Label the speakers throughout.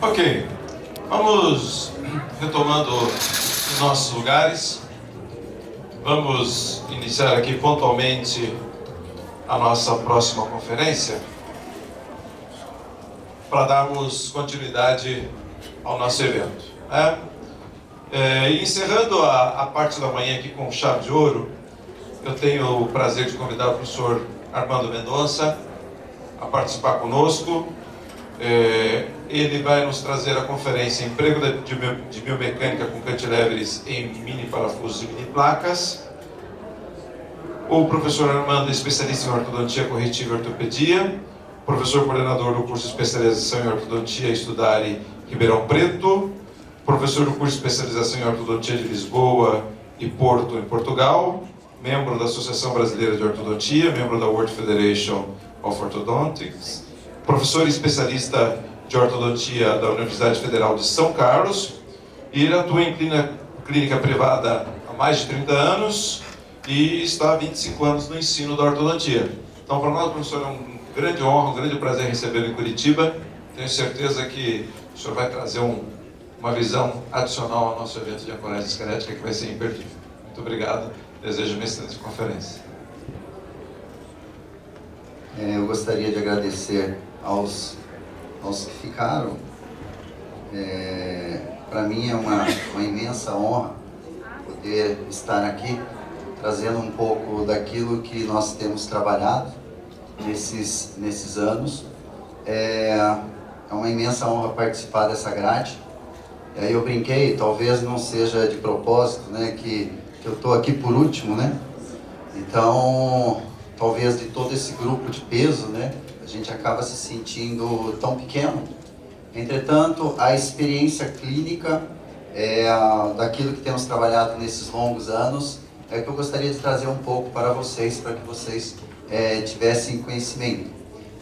Speaker 1: Ok, vamos retomando nossos lugares. Vamos iniciar aqui pontualmente a nossa próxima conferência para darmos continuidade ao nosso evento, né? Encerrando a parte da manhã aqui com chave de ouro, eu tenho o prazer de convidar o professor Armando Mendonça a participar conosco. Ele vai nos trazer a conferência Emprego de Biomecânica com Cantilevers em Mini Parafusos e Mini Placas. O professor Armando é especialista em ortodontia corretiva e ortopedia, professor coordenador do curso de especialização em ortodontia Estudare Ribeirão Preto, professor do curso de especialização em ortodontia de Lisboa e Porto, em Portugal, membro da Associação Brasileira de Ortodontia, membro da World Federation of Orthodontics, professor e especialista de ortodontia da Universidade Federal de São Carlos, e ele atua em clínica privada há mais de 30 anos e está há 25 anos no ensino da ortodontia. Então, para nós, professor, é uma grande honra, um grande prazer recebê-lo em Curitiba. Tenho certeza que o senhor vai trazer uma visão adicional ao nosso evento de ancoragem esquelética que vai ser imperdível. Muito obrigado, desejo uma excelente conferência.
Speaker 2: Eu gostaria de agradecer aos que ficaram. Para mim é uma imensa honra poder estar aqui, trazendo um pouco daquilo que nós temos trabalhado nesses anos. É uma imensa honra participar dessa grade. Eu brinquei, talvez não seja de propósito, né, que eu estou aqui por último, né? Então, talvez de todo esse grupo de peso, né, a gente acaba se sentindo tão pequeno. Entretanto, a experiência clínica daquilo que temos trabalhado nesses longos anos é que eu gostaria de trazer um pouco para vocês, para que vocês tivessem conhecimento.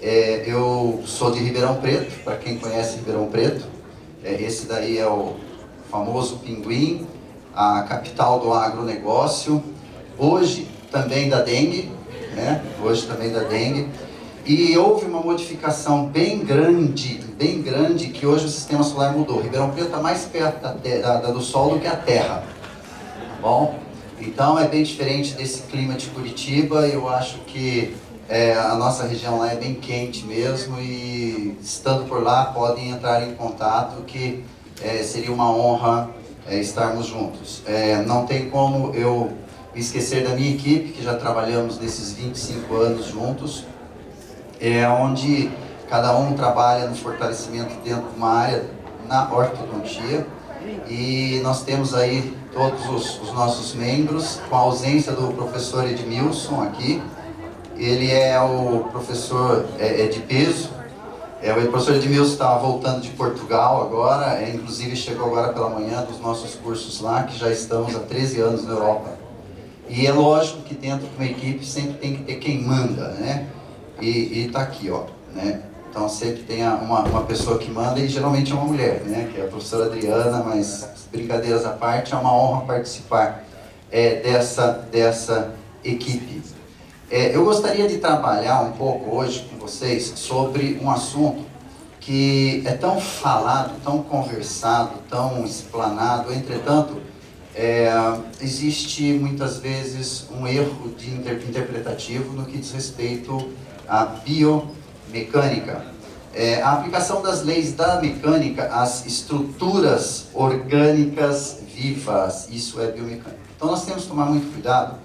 Speaker 2: Eu sou de Ribeirão Preto, para quem conhece Ribeirão Preto, esse daí é o famoso Pinguim, a capital do agronegócio, hoje também da dengue, né? Hoje também da dengue. E houve uma modificação bem grande, que hoje o sistema solar mudou. Ribeirão Preto está mais perto do Sol do que a Terra, tá bom? Então é bem diferente desse clima de Curitiba. Eu acho que a nossa região lá é bem quente mesmo, e estando por lá podem entrar em contato, que seria uma honra estarmos juntos. Não tem como eu me esquecer da minha equipe, que já trabalhamos nesses 25 anos juntos, onde cada um trabalha no fortalecimento dentro de uma área na ortodontia, e nós temos aí todos os nossos membros, com a ausência do professor Edmilson aqui. Ele é o professor de peso. O professor Edmilson está voltando de Portugal agora, inclusive chegou agora pela manhã dos nossos cursos lá, que já estamos há 13 anos na Europa. E é lógico que dentro de uma equipe sempre tem que ter quem manda, né? E está aqui, ó, né? Então sempre tem uma pessoa que manda, e geralmente é uma mulher, né? Que é a professora Adriana, mas brincadeiras à parte, é uma honra participar dessa equipe. Eu gostaria de trabalhar um pouco hoje com vocês sobre um assunto que é tão falado, tão conversado, tão explanado. Entretanto, existe muitas vezes um erro interpretativo no que diz respeito à biomecânica. A aplicação das leis da mecânica às estruturas orgânicas vivas, isso é biomecânica. Então nós temos que tomar muito cuidado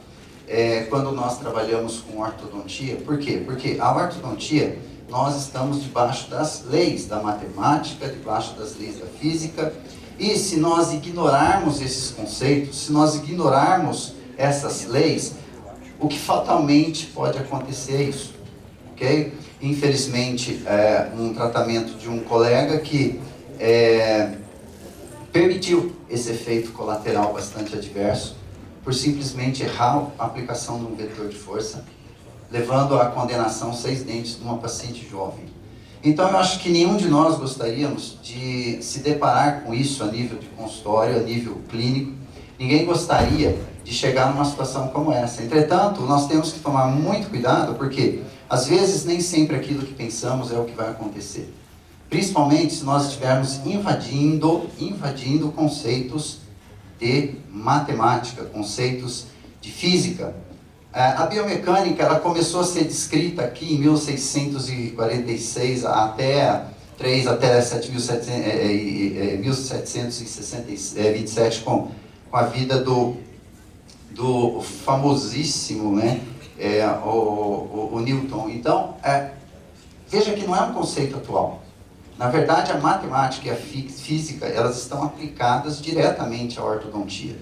Speaker 2: quando nós trabalhamos com ortodontia. Por quê? Porque a ortodontia, nós estamos debaixo das leis da matemática, debaixo das leis da física, e se nós ignorarmos esses conceitos, se nós ignorarmos essas leis, o que fatalmente pode acontecer é isso, ok? Infelizmente, um tratamento de um colega que permitiu esse efeito colateral bastante adverso, por simplesmente errar a aplicação de um vetor de força, levando à condenação 6 dentes de uma paciente jovem. Então eu acho que nenhum de nós gostaríamos de se deparar com isso a nível de consultório, a nível clínico. Ninguém gostaria de chegar numa situação como essa. Entretanto, nós temos que tomar muito cuidado, porque às vezes nem sempre aquilo que pensamos é o que vai acontecer. principalmente se nós estivermos invadindo conceitos de matemática, conceitos de física. A biomecânica, ela começou a ser descrita aqui em 1646 até 1727 com a vida do famosíssimo, né, o Newton. Então, veja que não é um conceito atual. Na verdade, a matemática e a física, elas estão aplicadas diretamente à ortodontia.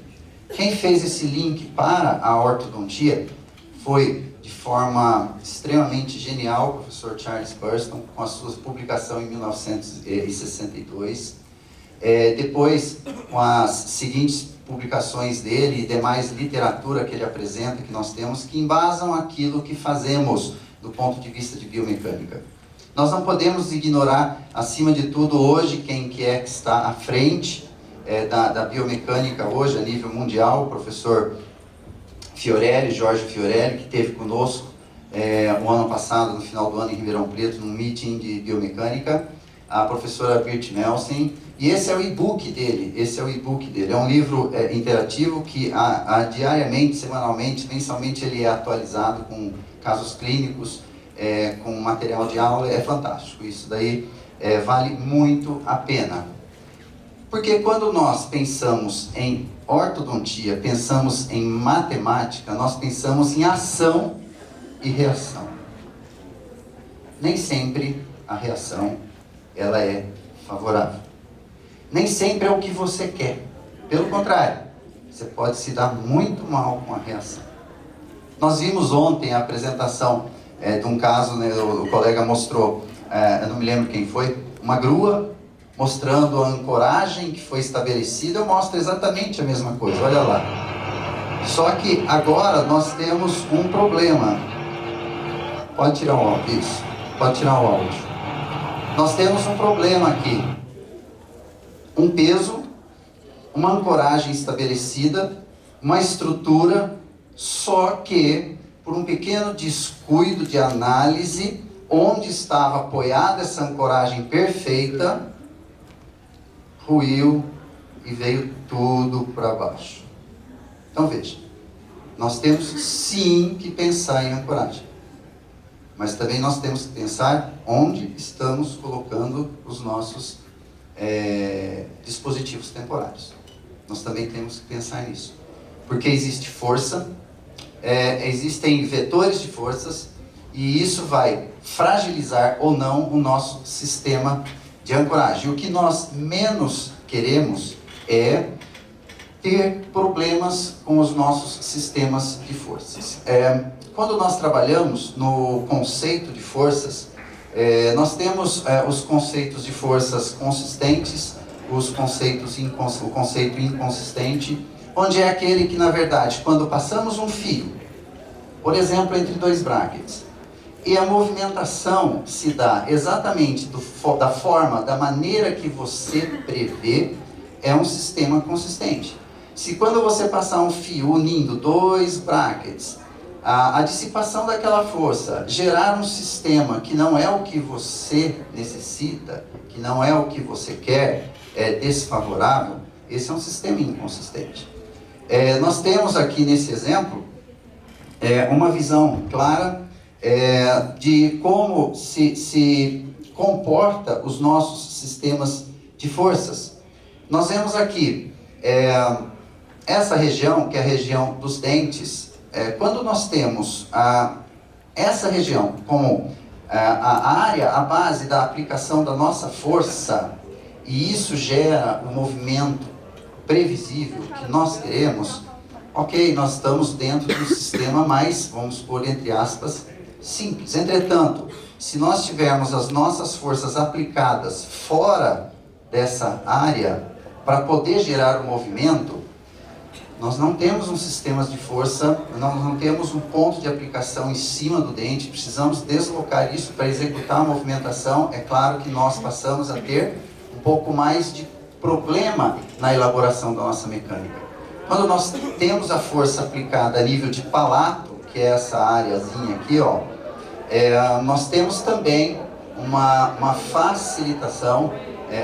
Speaker 2: Quem fez esse link para a ortodontia foi, de forma extremamente genial, o professor Charles Burston, com a sua publicação em 1962. Depois, com as seguintes publicações dele e demais literatura que ele apresenta, que nós temos, que embasam aquilo que fazemos do ponto de vista de biomecânica. Nós não podemos ignorar, acima de tudo, hoje, quem que é que está à frente da biomecânica hoje, a nível mundial, o professor Fiorelli, Jorge Fiorelli, que esteve conosco o ano passado, no final do ano, em Ribeirão Preto, num meeting de biomecânica, a professora Birte Melsen, e esse é o e-book dele, é um livro interativo que diariamente, semanalmente, mensalmente ele é atualizado com casos clínicos, com material de aula, é fantástico, isso daí vale muito a pena. Porque quando nós pensamos em ortodontia, pensamos em matemática, nós pensamos em ação e reação. Nem sempre a reação ela é favorável. Nem sempre é o que você quer. Pelo contrário, você pode se dar muito mal com a reação. Nós vimos ontem a apresentação de um caso, né, o colega mostrou, eu não me lembro quem foi, uma grua mostrando a ancoragem que foi estabelecida, mostra exatamente a mesma coisa, olha lá. Só que agora nós temos um problema. Pode tirar o áudio, isso. Pode tirar o áudio. Nós temos um problema aqui. Um peso, uma ancoragem estabelecida, uma estrutura, só que por um pequeno descuido de análise, onde estava apoiada essa ancoragem perfeita, ruiu e veio tudo para baixo. Então veja, nós temos sim que pensar em ancoragem, mas também nós temos que pensar onde estamos colocando os nossos dispositivos temporários. Nós também temos que pensar nisso, porque existe força, existem vetores de forças, e isso vai fragilizar ou não o nosso sistema de ancoragem. O que nós menos queremos é ter problemas com os nossos sistemas de forças. Quando nós trabalhamos no conceito de forças, nós temos os conceitos de forças consistentes, o conceito inconsistente, onde é aquele que, na verdade, quando passamos um fio, por exemplo, entre dois brackets, e a movimentação se dá exatamente da forma, da maneira que você prevê, é um sistema consistente. Se quando você passar um fio unindo dois brackets, a dissipação daquela força gerar um sistema que não é o que você necessita, que não é o que você quer, é desfavorável, esse é um sistema inconsistente. Nós temos aqui nesse exemplo uma visão clara de como se comporta os nossos sistemas de forças. Nós vemos aqui essa região, que é a região dos dentes. Quando nós temos essa região como a área, a base da aplicação da nossa força, e isso gera um movimento previsível que nós queremos, ok, nós estamos dentro do sistema mais, vamos pôr entre aspas, simples. Entretanto, se nós tivermos as nossas forças aplicadas fora dessa área para poder gerar o movimento, nós não temos um sistema de força, nós não temos um ponto de aplicação em cima do dente, precisamos deslocar isso para executar a movimentação. É claro que nós passamos a ter um pouco mais de problema na elaboração da nossa mecânica. Quando nós temos a força aplicada a nível de palato, que é essa areazinha aqui, ó, nós temos também uma facilitação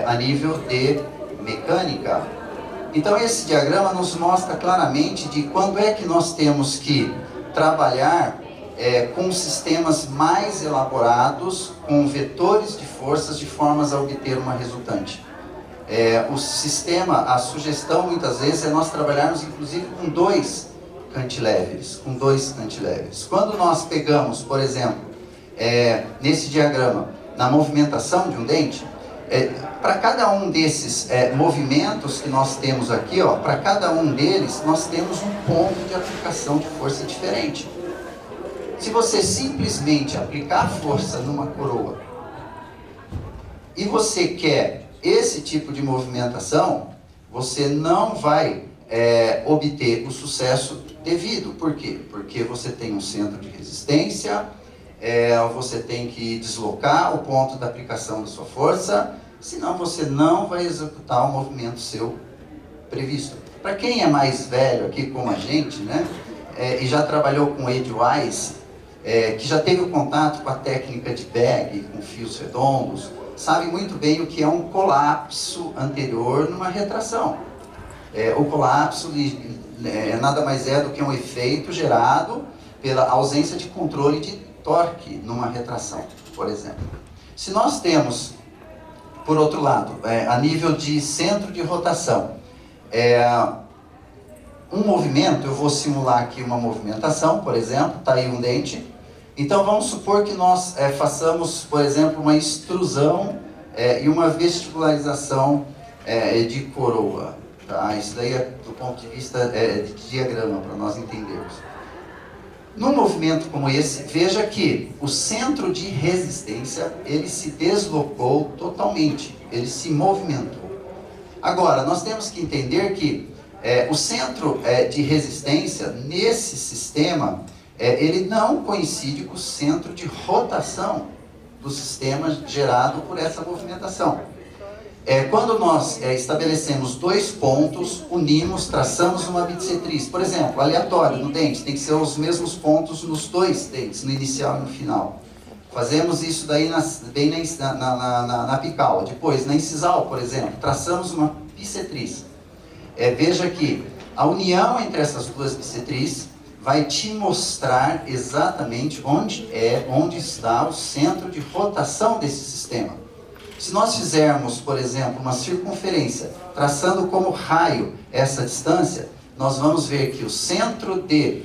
Speaker 2: a nível de mecânica. Então esse diagrama nos mostra claramente de quando é que nós temos que trabalhar com sistemas mais elaborados, com vetores de forças, de formas a obter uma resultante. O sistema, a sugestão muitas vezes é nós trabalharmos inclusive com dois cantilevers. Quando nós pegamos, por exemplo, nesse diagrama, na movimentação de um dente, para cada um desses movimentos que nós temos aqui, para cada um deles, nós temos um ponto de aplicação de força diferente. Se você simplesmente aplicar força numa coroa e você quer esse tipo de movimentação, você não vai obter o sucesso devido. Por quê? Porque você tem um centro de resistência, você tem que deslocar o ponto da aplicação da sua força, senão você não vai executar o movimento seu previsto. Para quem é mais velho aqui como a gente, né, e já trabalhou com edgewise, que já teve o contato com a técnica de bag, com fios redondos, sabe muito bem o que é um colapso anterior numa retração. O colapso nada mais é do que um efeito gerado pela ausência de controle de torque numa retração, por exemplo. Se nós temos, por outro lado, a nível de centro de rotação, um movimento, eu vou simular aqui uma movimentação, por exemplo, está aí um dente. Então vamos supor que nós façamos, por exemplo, uma extrusão e uma vestibularização de coroa. Tá? Isso daí é do ponto de vista de diagrama, para nós entendermos. Num movimento como esse, veja que o centro de resistência, ele se deslocou totalmente, ele se movimentou. Agora, nós temos que entender que o centro de resistência, nesse sistema, ele não coincide com o centro de rotação do sistema gerado por essa movimentação. Quando nós estabelecemos dois pontos, unimos, traçamos uma bissetriz, por exemplo, aleatório no dente, tem que ser os mesmos pontos nos dois dentes, no inicial e no final. Fazemos isso daí bem na apical. Depois, na incisal, por exemplo, traçamos uma bissetriz. Veja que a união entre essas duas bissetrizes vai te mostrar exatamente onde está o centro de rotação desse sistema. Se nós fizermos, por exemplo, uma circunferência, traçando como raio essa distância, nós vamos ver que o centro de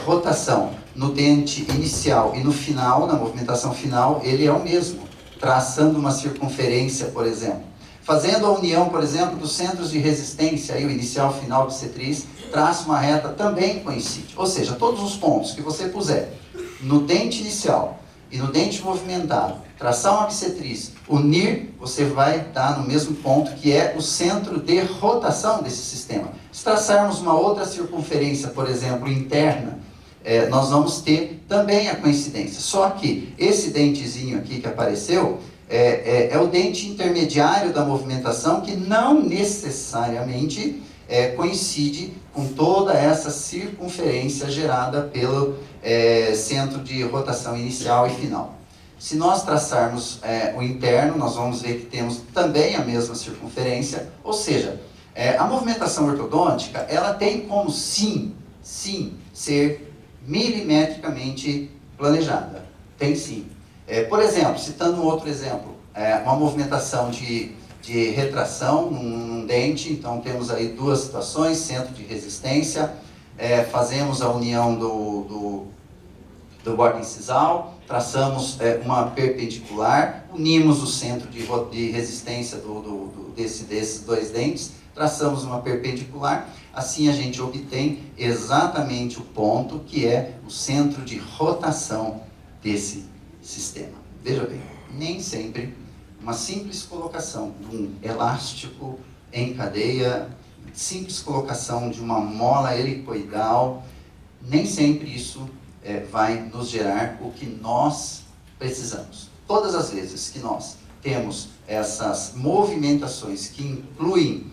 Speaker 2: rotação no dente inicial e no final, na movimentação final, ele é o mesmo, traçando uma circunferência, por exemplo. Fazendo a união, por exemplo, dos centros de resistência, aí o inicial, final, bissetriz, traça uma reta, também coincide. Ou seja, todos os pontos que você puser no dente inicial e no dente movimentado, traçar uma bissetriz, unir, você vai dar no mesmo ponto, que é o centro de rotação desse sistema. Se traçarmos uma outra circunferência, por exemplo, interna, nós vamos ter também a coincidência. Só que esse dentezinho aqui que apareceu, é o dente intermediário da movimentação, que não necessariamente coincide com toda essa circunferência gerada pelo centro de rotação inicial e final. Se nós traçarmos o interno, nós vamos ver que temos também a mesma circunferência, ou seja, a movimentação ortodôntica, ela tem como sim, ser milimetricamente planejada. Tem sim. Por exemplo, citando um outro exemplo, uma movimentação de retração num dente, então temos aí duas situações, centro de resistência, fazemos a união do bordo incisal, traçamos uma perpendicular, unimos o centro de resistência desses dois dentes, traçamos uma perpendicular, assim a gente obtém exatamente o ponto que é o centro de rotação desse sistema. Veja bem, nem sempre uma simples colocação de um elástico em cadeia, simples colocação de uma mola helicoidal, nem sempre isso vai nos gerar o que nós precisamos. Todas as vezes que nós temos essas movimentações que incluem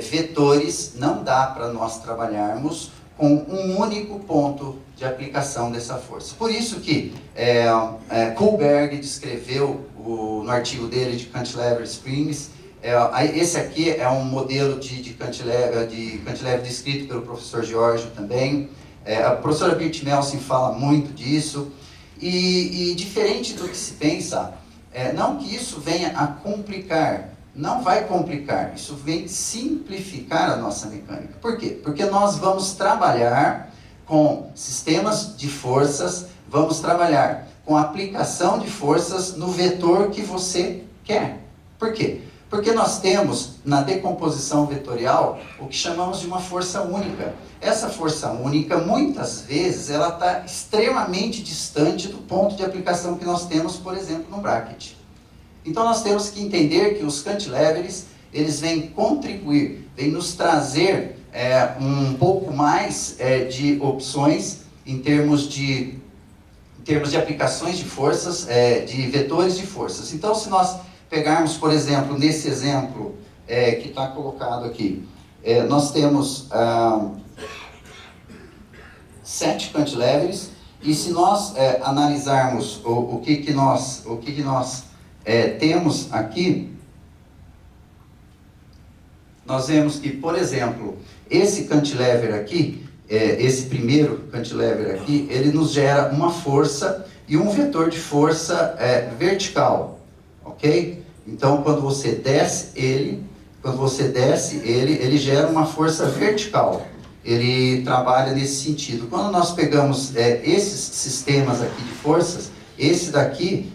Speaker 2: vetores, não dá para nós trabalharmos com um único ponto de aplicação dessa força. Por isso que Kohlberg descreveu no artigo dele de Cantilever Springs, esse aqui é um modelo de cantilever descrito pelo professor Giorgio também. A professora Birgit Melsin fala muito disso. E diferente do que se pensa, não que isso venha a complicar, não vai complicar, isso vem simplificar a nossa mecânica. Por quê? Porque nós vamos trabalhar com sistemas de forças, vamos trabalhar com aplicação de forças no vetor que você quer. Por quê? Porque nós temos, na decomposição vetorial, o que chamamos de uma força única. Essa força única, muitas vezes, ela está extremamente distante do ponto de aplicação que nós temos, por exemplo, no bracket. Então nós temos que entender que os cantilevers, eles vêm contribuir, vêm nos trazer um pouco mais de opções em termos de aplicações de forças, de vetores de forças. Então, se nós pegarmos, por exemplo, nesse exemplo que está colocado aqui, nós temos 7 cantilevers, e se nós analisarmos o que nós temos aqui, nós vemos que, por exemplo, esse cantilever aqui, esse primeiro cantilever aqui, ele nos gera uma força e um vetor de força vertical, ok? Então, quando você desce ele, ele gera uma força vertical. Ele trabalha nesse sentido. Quando nós pegamos esses sistemas aqui de forças, esse daqui,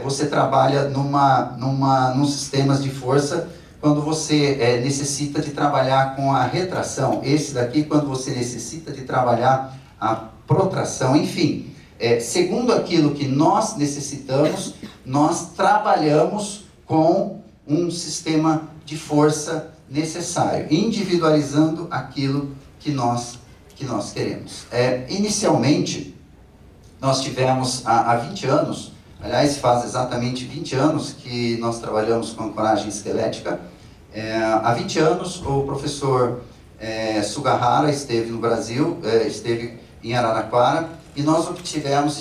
Speaker 2: você trabalha num sistemas de força quando você necessita de trabalhar com a retração. Esse daqui, quando você necessita de trabalhar a protração. Enfim, segundo aquilo que nós necessitamos, nós trabalhamos com um sistema de força necessário, individualizando aquilo que nós queremos. Inicialmente, nós tivemos há 20 anos, aliás, faz exatamente 20 anos que nós trabalhamos com ancoragem esquelética. Há 20 anos, o professor Sugahara esteve no Brasil, esteve em Araraquara, e nós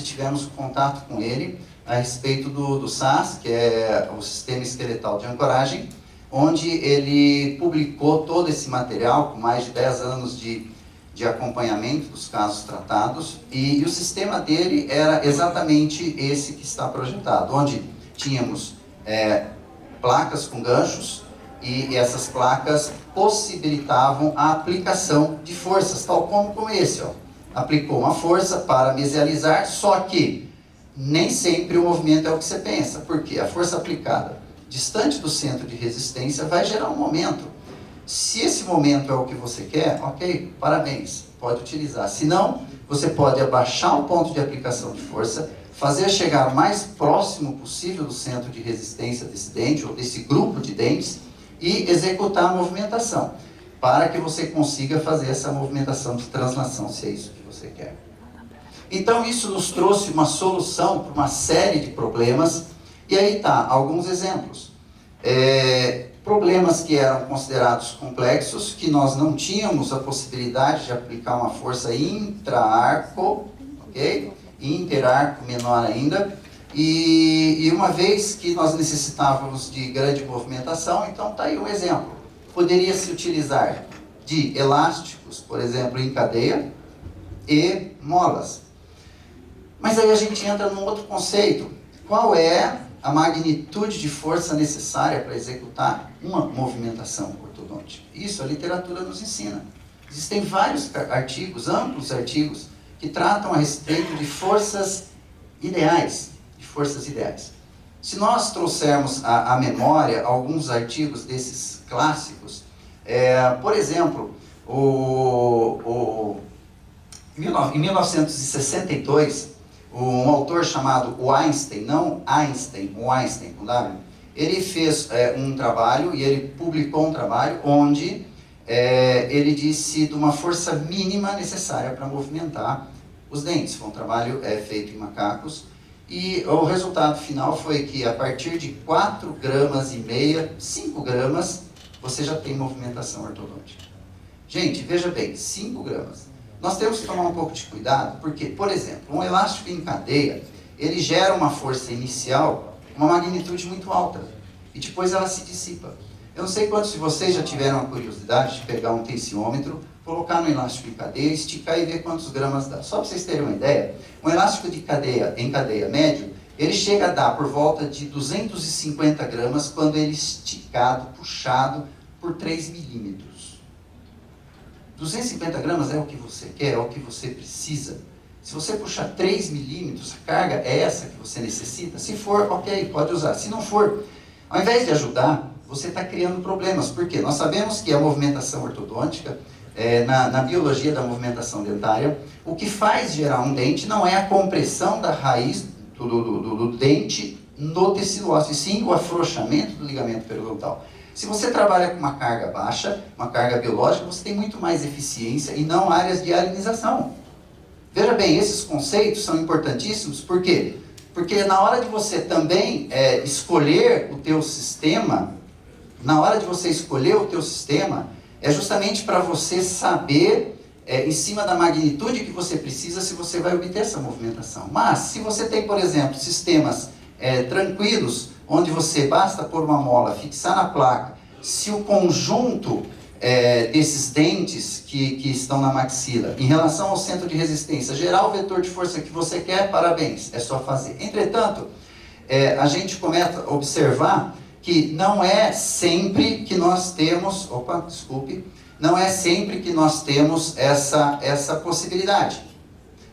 Speaker 2: tivemos contato com ele a respeito do SAS, que é o Sistema Esqueletal de Ancoragem, onde ele publicou todo esse material, com mais de 10 anos de acompanhamento dos casos tratados, e o sistema dele era exatamente esse que está projetado, onde tínhamos placas com ganchos, e essas placas possibilitavam a aplicação de forças, tal como esse, ó. Aplicou uma força para mesializar, só que nem sempre o movimento é o que você pensa, porque a força aplicada distante do centro de resistência vai gerar um momento. Se esse momento é o que você quer, ok, parabéns, pode utilizar. Se não, você pode abaixar o ponto de aplicação de força, fazer chegar o mais próximo possível do centro de resistência desse dente, ou desse grupo de dentes, e executar a movimentação, para que você consiga fazer essa movimentação de translação, se é isso que você quer. Então isso nos trouxe uma solução para uma série de problemas, e aí tá, alguns exemplos. Problemas que eram considerados complexos, que nós não tínhamos a possibilidade de aplicar uma força intra-arco, ok? Interarco menor ainda, e uma vez que nós necessitávamos de grande movimentação, então tá aí um exemplo. Poderia se utilizar de elásticos, por exemplo, em cadeia, e molas. Mas aí a gente entra num outro conceito. Qual é a magnitude de força necessária para executar uma movimentação ortodôntica? Isso a literatura nos ensina. Existem vários artigos, amplos artigos, que tratam a respeito de forças ideais. Se nós trouxermos à memória alguns artigos desses clássicos, por exemplo, em 1962, um autor chamado Weinstein, não Einstein, o Einstein com W, ele fez um trabalho, e ele publicou um trabalho onde ele disse de uma força mínima necessária para movimentar os dentes. Foi um trabalho feito em macacos, e o resultado final foi que a partir de 4,5 gramas, 5 gramas, você já tem movimentação ortodôntica. Gente, veja bem, 5 gramas. nós temos que tomar um pouco de cuidado, porque, por exemplo, um elástico em cadeia, ele gera uma força inicial, uma magnitude muito alta, e depois ela se dissipa. Eu não sei quantos de vocês já tiveram a curiosidade de pegar um tensiômetro, colocar no elástico em cadeia, esticar e ver quantos gramas dá. Só para vocês terem uma ideia, um elástico de cadeia em cadeia médio, ele chega a dar por volta de 250 gramas quando ele é esticado, puxado por 3 milímetros. 250 gramas é o que você quer, é o que você precisa. Se você puxar 3 milímetros, a carga é essa que você necessita? Se for, ok, pode usar. Se não for, ao invés de ajudar, você está criando problemas. Por quê? Nós sabemos que a movimentação ortodôntica, na biologia da movimentação dentária, o que faz gerar um dente não é a compressão da raiz do dente no tecido ósseo, e sim o afrouxamento do ligamento periodontal. Se você trabalha com uma carga baixa, uma carga biológica, você tem muito mais eficiência e não áreas de arenização. Veja bem, esses conceitos são importantíssimos, por quê? Porque na hora de você também escolher o teu sistema, é justamente para você saber, em cima da magnitude que você precisa, se você vai obter essa movimentação. Mas, se você tem, por exemplo, sistemas tranquilos, onde você basta pôr uma mola, fixar na placa, se o conjunto desses dentes que estão na maxila, em relação ao centro de resistência, gerar o vetor de força que você quer, parabéns, é só fazer. Entretanto, a gente começa a observar que não é sempre que nós temos, não é sempre que nós temos essa possibilidade.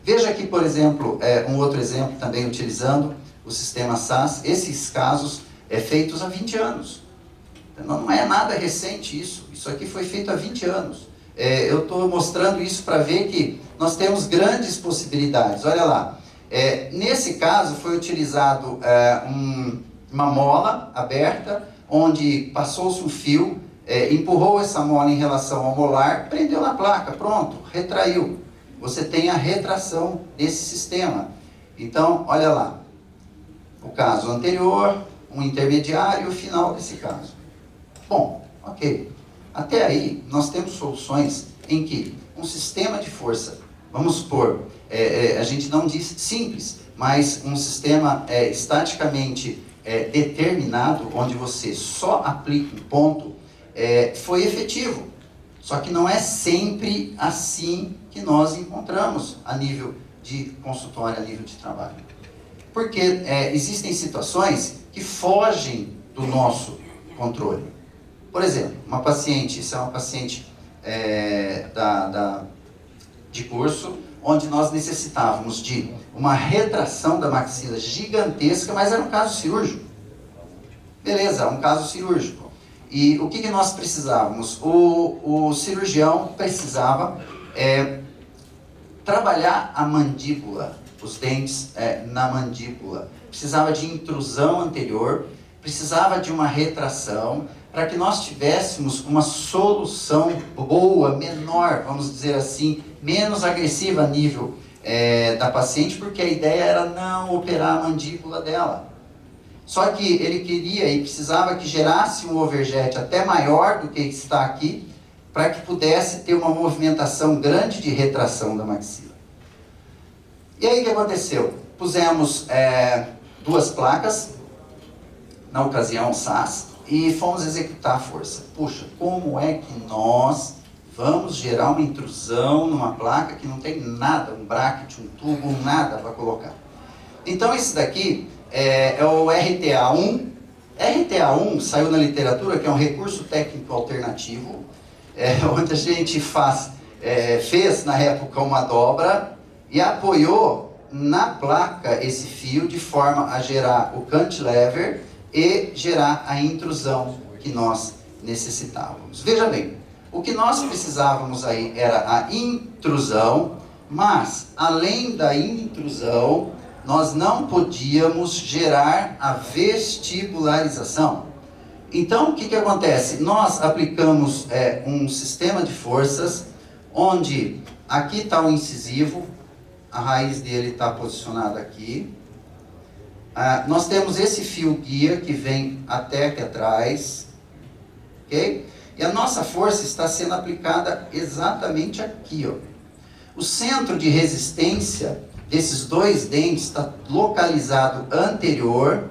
Speaker 2: Veja aqui, por exemplo, um outro exemplo também utilizando o sistema SAS, esses casos feitos há 20 anos. Não é nada recente isso aqui foi feito há 20 anos. Eu estou mostrando isso para ver que nós temos grandes possibilidades. Olha lá, nesse caso foi utilizado uma mola aberta, onde passou-se um fio, empurrou essa mola em relação ao molar, prendeu na placa, pronto, retraiu. Você tem a retração desse sistema. Então, olha lá, o caso anterior, um intermediário e o final desse caso. Bom, ok. Até aí, nós temos soluções em que um sistema de força, vamos supor, a gente não diz simples, mas um sistema estaticamente determinado, onde você só aplica um ponto, foi efetivo. Só que não é sempre assim que nós encontramos a nível de consultório, a nível de trabalho. Porque existem situações que fogem do nosso controle. Por exemplo, uma paciente, isso é uma paciente de curso, onde nós necessitávamos de uma retração da maxila gigantesca, mas era um caso cirúrgico. Beleza, um caso cirúrgico. E o que nós precisávamos? O cirurgião precisava trabalhar a mandíbula, os dentes na mandíbula. Precisava de intrusão anterior, precisava de uma retração, para que nós tivéssemos uma solução boa, menor, vamos dizer assim, menos agressiva a nível da paciente, porque a ideia era não operar a mandíbula dela. Só que ele queria e precisava que gerasse um overjet até maior do que está aqui, para que pudesse ter uma movimentação grande de retração da maxila. E aí o que aconteceu? Pusemos 2 placas, na ocasião SAS, e fomos executar a força. Puxa, como é que nós vamos gerar uma intrusão numa placa que não tem nada, um bracket, um tubo, nada para colocar? Então esse daqui é o RTA1. RTA1 saiu na literatura, que é um recurso técnico alternativo, onde a gente fez na época uma dobra e apoiou na placa esse fio de forma a gerar o cantilever e gerar a intrusão que nós necessitávamos. Veja bem, o que nós precisávamos aí era a intrusão, mas além da intrusão, nós não podíamos gerar a vestibularização. Então, o que acontece? Nós aplicamos um sistema de forças, onde aqui está o incisivo, a raiz dele está posicionada aqui. Nós temos esse fio guia que vem até aqui atrás, ok? E a nossa força está sendo aplicada exatamente aqui, ó. O centro de resistência desses dois dentes está localizado anterior,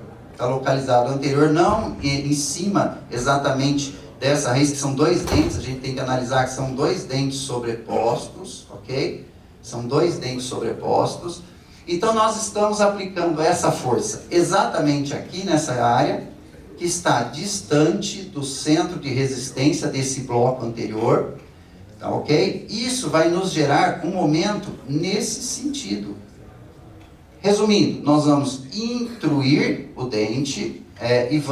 Speaker 2: não em cima exatamente dessa raiz, que são dois dentes, a gente tem que analisar que são dois dentes sobrepostos, ok? São dois dentes sobrepostos. Então nós estamos aplicando essa força exatamente aqui nessa área, que está distante do centro de resistência desse bloco anterior, tá, ok? Isso vai nos gerar um momento nesse sentido. Resumindo, nós vamos intruir o dente e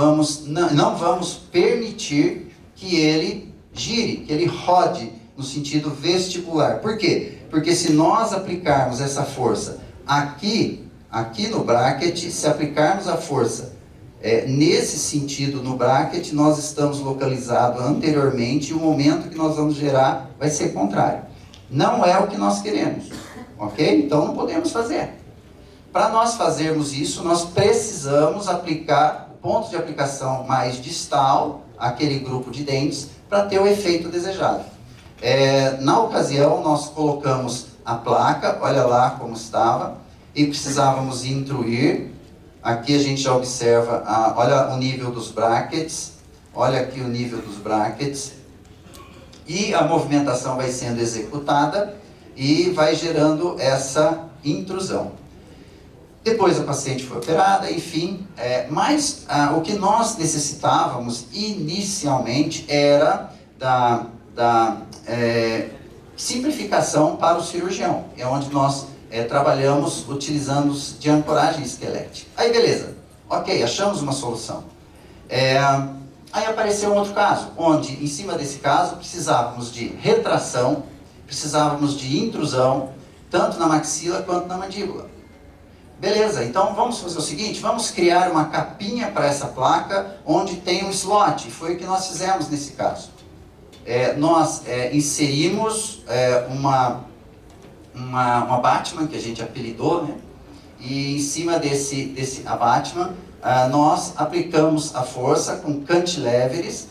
Speaker 2: não vamos permitir que ele gire, que ele rode no sentido vestibular. Por quê? Porque se nós aplicarmos essa força aqui no bracket, se aplicarmos a força nesse sentido no bracket, nós estamos localizados anteriormente e o momento que nós vamos gerar vai ser contrário. Não é o que nós queremos, ok? Então não podemos fazer. Para nós fazermos isso, nós precisamos aplicar o ponto de aplicação mais distal, aquele grupo de dentes, para ter o efeito desejado. Na ocasião, nós colocamos a placa, olha lá como estava, e precisávamos intruir. Aqui a gente já observa, olha o nível dos brackets, olha aqui o nível dos brackets, e a movimentação vai sendo executada e vai gerando essa intrusão. Depois a paciente foi operada, enfim, mas o que nós necessitávamos inicialmente era da simplificação para o cirurgião, é onde nós trabalhamos utilizando de ancoragem esquelética. Aí beleza, ok, achamos uma solução. Aí apareceu um outro caso, onde em cima desse caso precisávamos de retração, precisávamos de intrusão, tanto na maxila quanto na mandíbula. Beleza, então vamos fazer o seguinte, vamos criar uma capinha para essa placa onde tem um slot, foi o que nós fizemos nesse caso. Nós inserimos uma Batman, que a gente apelidou, né? E em cima desse Batman, nós aplicamos a força com cantilevers,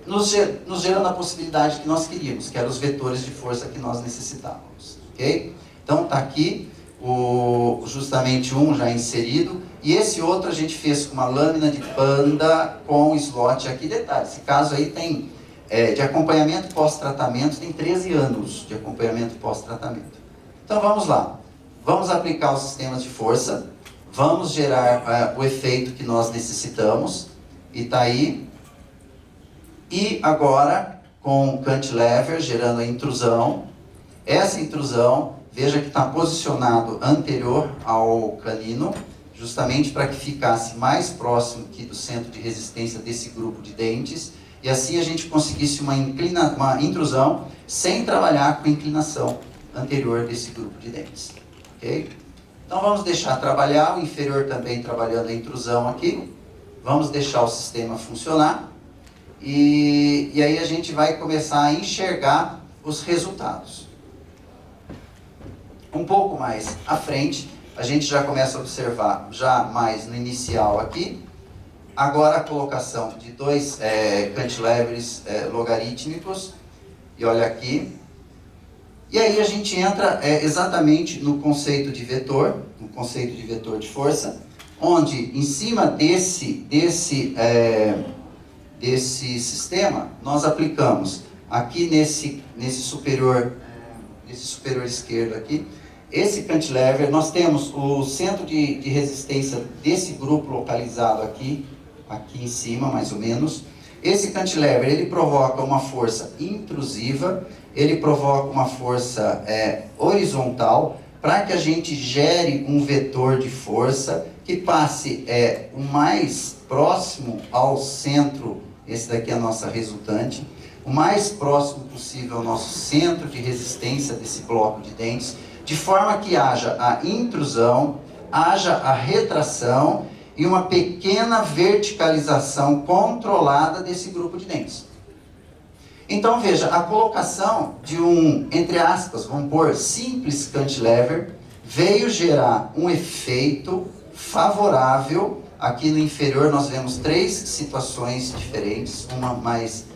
Speaker 2: nos gerando a possibilidade que nós queríamos, que eram os vetores de força que nós necessitávamos, ok? Então está aqui justamente um já inserido, e esse outro a gente fez com uma lâmina de panda com slot. Aqui detalhe, esse caso aí tem de acompanhamento pós-tratamento, tem 13 anos de acompanhamento pós-tratamento. Então vamos lá, vamos aplicar os sistemas de força, vamos gerar o efeito que nós necessitamos, e está aí. E agora com o cantilever gerando a intrusão, essa intrusão, veja que está posicionado anterior ao canino, justamente para que ficasse mais próximo aqui do centro de resistência desse grupo de dentes, e assim a gente conseguisse uma intrusão sem trabalhar com a inclinação anterior desse grupo de dentes. Ok? Então vamos deixar trabalhar, o inferior também trabalhando a intrusão aqui, vamos deixar o sistema funcionar, e aí a gente vai começar a enxergar os resultados. Um pouco mais à frente, a gente já começa a observar, já mais no inicial aqui, agora a colocação de dois cantilevers logarítmicos, e olha aqui, e aí a gente entra exatamente no conceito de vetor, no conceito de vetor de força, onde em cima desse sistema, nós aplicamos aqui nesse superior esquerdo aqui, esse cantilever, nós temos o centro de resistência desse grupo localizado aqui em cima, mais ou menos. Esse cantilever, ele provoca uma força intrusiva, ele provoca uma força horizontal, para que a gente gere um vetor de força que passe o mais próximo ao centro, esse daqui é a nossa resultante, o mais próximo possível ao nosso centro de resistência desse bloco de dentes, de forma que haja a intrusão, haja a retração e uma pequena verticalização controlada desse grupo de dentes. Então veja, a colocação de entre aspas, vamos pôr, simples cantilever, veio gerar um efeito favorável. Aqui no inferior nós vemos 3 situações diferentes, uma mais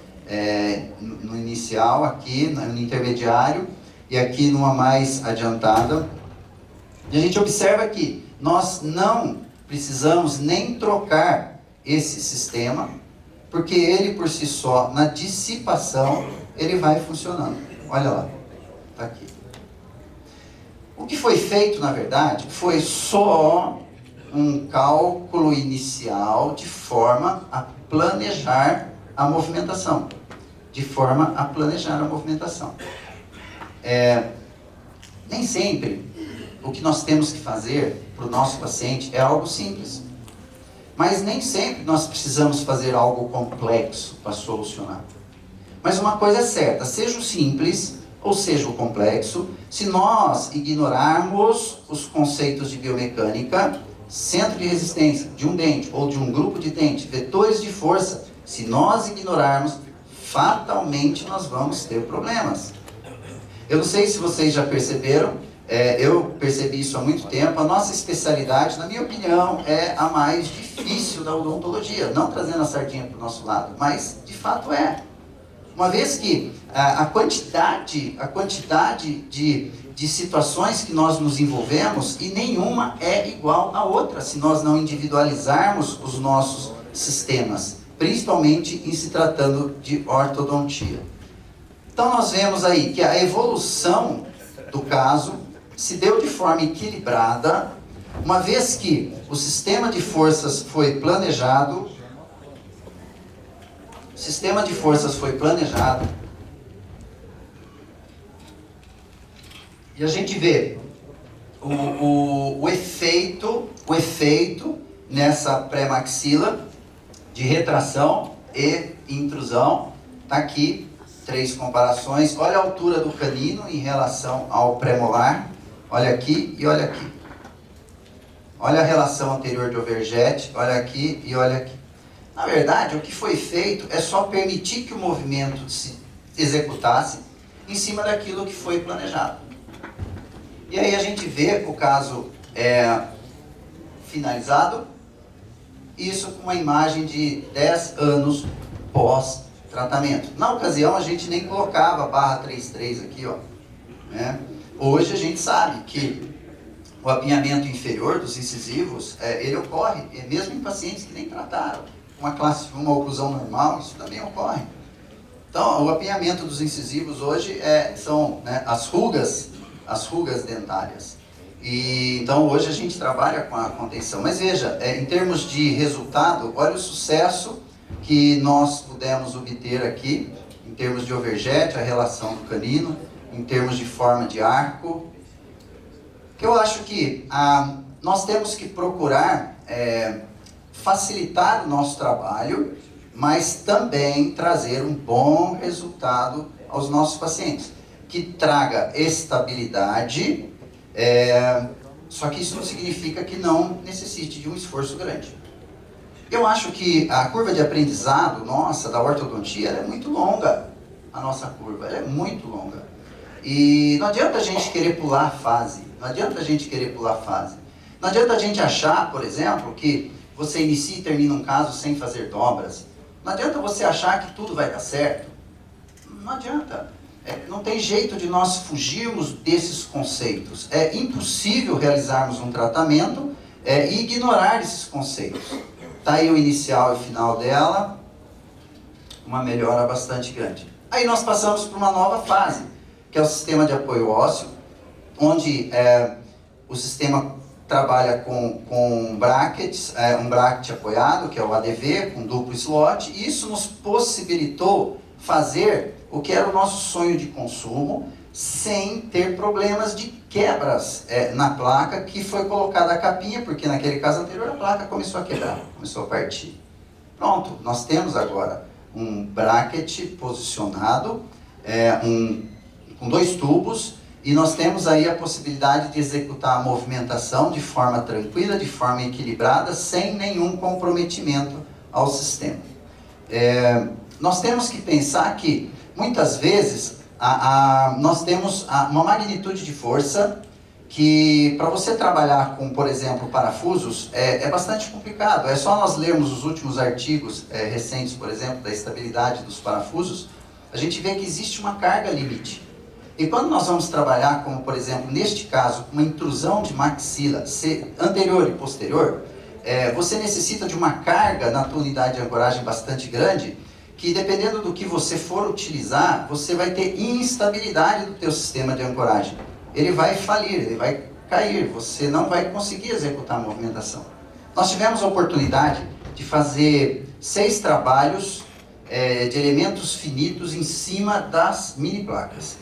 Speaker 2: no inicial, aqui no intermediário, e aqui numa mais adiantada. E a gente observa que nós não precisamos nem trocar esse sistema, porque ele por si só, na dissipação, ele vai funcionando. Olha lá, está aqui. O que foi feito, na verdade, foi só um cálculo inicial de forma a planejar a movimentação. Nem sempre o que nós temos que fazer para o nosso paciente é algo simples. Mas nem sempre nós precisamos fazer algo complexo para solucionar. Mas uma coisa é certa, seja o simples ou seja o complexo, se nós ignorarmos os conceitos de biomecânica, centro de resistência de um dente ou de um grupo de dente, vetores de força, se nós ignorarmos, fatalmente nós vamos ter problemas. Eu não sei se vocês já perceberam, eu percebi isso há muito tempo, a nossa especialidade, na minha opinião, é a mais difícil da odontologia, não trazendo a sardinha para o nosso lado, mas de fato é. Uma vez que a quantidade de situações que nós nos envolvemos, e nenhuma é igual à outra, se nós não individualizarmos os nossos sistemas, principalmente em se tratando de ortodontia. Então nós vemos aí que a evolução do caso se deu de forma equilibrada, uma vez que o sistema de forças foi planejado, e a gente vê o efeito nessa pré-maxila de retração e intrusão. Está aqui 3 comparações. Olha a altura do canino em relação ao pré-molar. Olha aqui e olha aqui. Olha a relação anterior de overjet. Olha aqui e olha aqui. Na verdade, o que foi feito é só permitir que o movimento se executasse em cima daquilo que foi planejado. E aí a gente vê o caso finalizado, isso com uma imagem de 10 anos pós-tratamento. Na ocasião a gente nem colocava a barra 33 aqui, ó, né? Hoje a gente sabe que o apinhamento inferior dos incisivos, ele ocorre mesmo em pacientes que nem trataram. Uma classe 1, uma oclusão normal, isso também ocorre. Então, o apinhamento dos incisivos hoje são, né, as rugas dentárias. E, então, hoje a gente trabalha com a contenção. Mas veja, em termos de resultado, olha o sucesso que nós pudemos obter aqui, em termos de overjet, a relação do canino, em termos de forma de arco. Eu acho que nós temos que procurar facilitar o nosso trabalho, mas também trazer um bom resultado aos nossos pacientes, que traga estabilidade, só que isso não significa que não necessite de um esforço grande. Eu acho que a curva de aprendizado nossa, da ortodontia, ela é muito longa, a nossa curva, ela é muito longa. E não adianta a gente querer pular a fase, não adianta a gente achar, por exemplo, que você inicia e termina um caso sem fazer dobras. Não adianta você achar que tudo vai dar certo. Não adianta. Não tem jeito de nós fugirmos desses conceitos. É impossível realizarmos um tratamento e ignorar esses conceitos. Está aí o inicial e o final dela. Uma melhora bastante grande. Aí nós passamos para uma nova fase, que é o sistema de apoio ósseo, onde o sistema trabalha com brackets, um bracket apoiado, que é o ADV, com duplo slot, e isso nos possibilitou fazer o que era o nosso sonho de consumo, sem ter problemas de quebras na placa que foi colocada a capinha, porque naquele caso anterior a placa começou a quebrar, começou a partir. Pronto, nós temos agora um bracket posicionado, com 2 tubos, e nós temos aí a possibilidade de executar a movimentação de forma tranquila, de forma equilibrada, sem nenhum comprometimento ao sistema. Nós temos que pensar que, muitas vezes, nós temos uma magnitude de força que, para você trabalhar com, por exemplo, parafusos, é bastante complicado. É só nós lermos os últimos artigos recentes, por exemplo, da estabilidade dos parafusos, a gente vê que existe uma carga limite. E quando nós vamos trabalhar, como por exemplo, neste caso, uma intrusão de maxila anterior e posterior, você necessita de uma carga na tua unidade de ancoragem bastante grande, que dependendo do que você for utilizar, você vai ter instabilidade do teu sistema de ancoragem. Ele vai falir, ele vai cair, você não vai conseguir executar a movimentação. Nós tivemos a oportunidade de fazer 6 trabalhos de elementos finitos em cima das mini placas.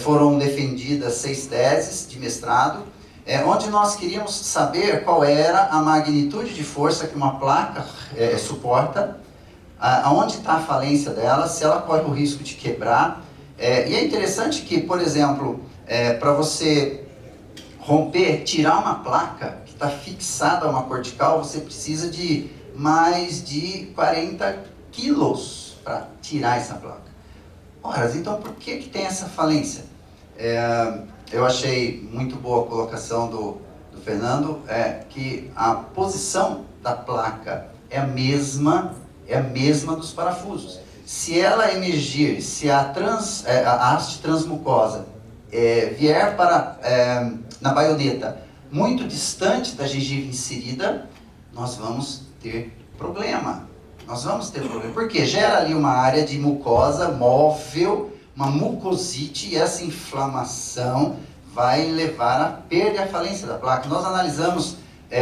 Speaker 2: Foram defendidas 6 teses de mestrado, onde nós queríamos saber qual era a magnitude de força que uma placa suporta, aonde está a falência dela, se ela corre o risco de quebrar. E é interessante que, por exemplo, para você romper, tirar uma placa que está fixada a uma cortical, você precisa de mais de 40 quilos para tirar essa placa. Ora, então por que tem essa falência? Eu achei muito boa a colocação do Fernando, que a posição da placa é a mesma dos parafusos. Se ela emergir, se a haste transmucosa vier na baioneta muito distante da gengiva inserida, nós vamos ter problema. Porque gera ali uma área de mucosa móvel, uma mucosite, e essa inflamação vai levar à perda e à falência da placa. Nós analisamos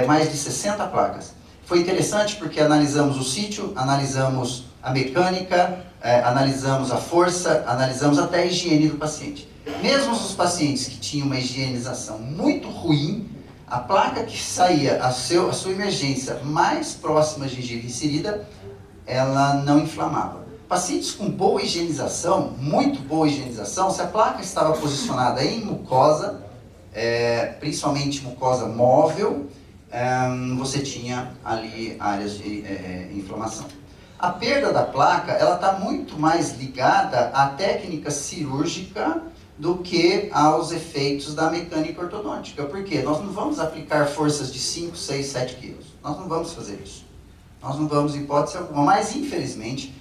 Speaker 2: mais de 60 placas. Foi interessante porque analisamos o sítio, analisamos a mecânica, analisamos a força, analisamos até a higiene do paciente. Mesmo os pacientes que tinham uma higienização muito ruim, a placa que saía a sua emergência mais próxima à gengiva inserida, ela não inflamava. Pacientes com boa higienização, muito boa higienização, se a placa estava posicionada em mucosa, principalmente mucosa móvel, você tinha ali áreas de inflamação. A perda da placa, ela está muito mais ligada à técnica cirúrgica do que aos efeitos da mecânica ortodôntica. Por quê? Nós não vamos aplicar forças de 5, 6, 7 quilos. Nós não vamos fazer isso. Nós não vamos, em hipótese alguma. Mas, infelizmente,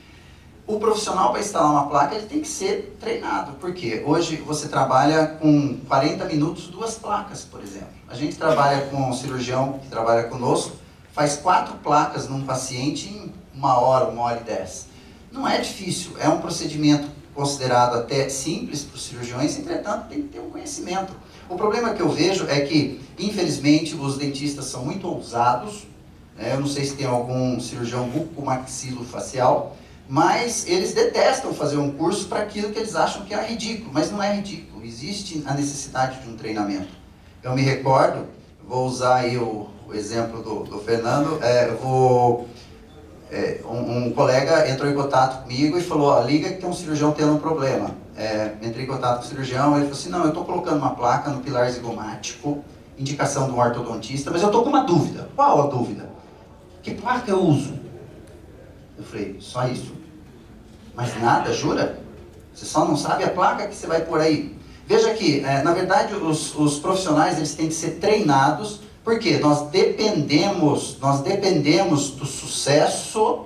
Speaker 2: o profissional para instalar uma placa, ele tem que ser treinado. Por quê? Hoje você trabalha com 40 minutos, 2 placas, por exemplo. A gente trabalha com um cirurgião que trabalha conosco, faz 4 placas num paciente em 1 hora, 1 hora e 10. Não é difícil, é um procedimento considerado até simples para os cirurgiões, entretanto tem que ter um conhecimento. O problema que eu vejo é que, infelizmente, os dentistas são muito ousados. Eu não sei se tem algum cirurgião bucomaxilofacial, mas eles detestam fazer um curso para aquilo que eles acham que é ridículo, mas não é ridículo, existe a necessidade de um treinamento. Eu me recordo, vou usar aí o exemplo do Fernando, um colega entrou em contato comigo e falou, liga que tem um cirurgião tendo um problema. Entrei em contato com o cirurgião, ele falou assim, não, eu estou colocando uma placa no pilar zigomático, indicação de um ortodontista, mas eu estou com uma dúvida. Qual a dúvida? Que placa eu uso? Eu falei, só isso? Mas nada, jura? Você só não sabe a placa que você vai pôr aí? Veja que, na verdade, os profissionais eles têm que ser treinados, porque nós dependemos do sucesso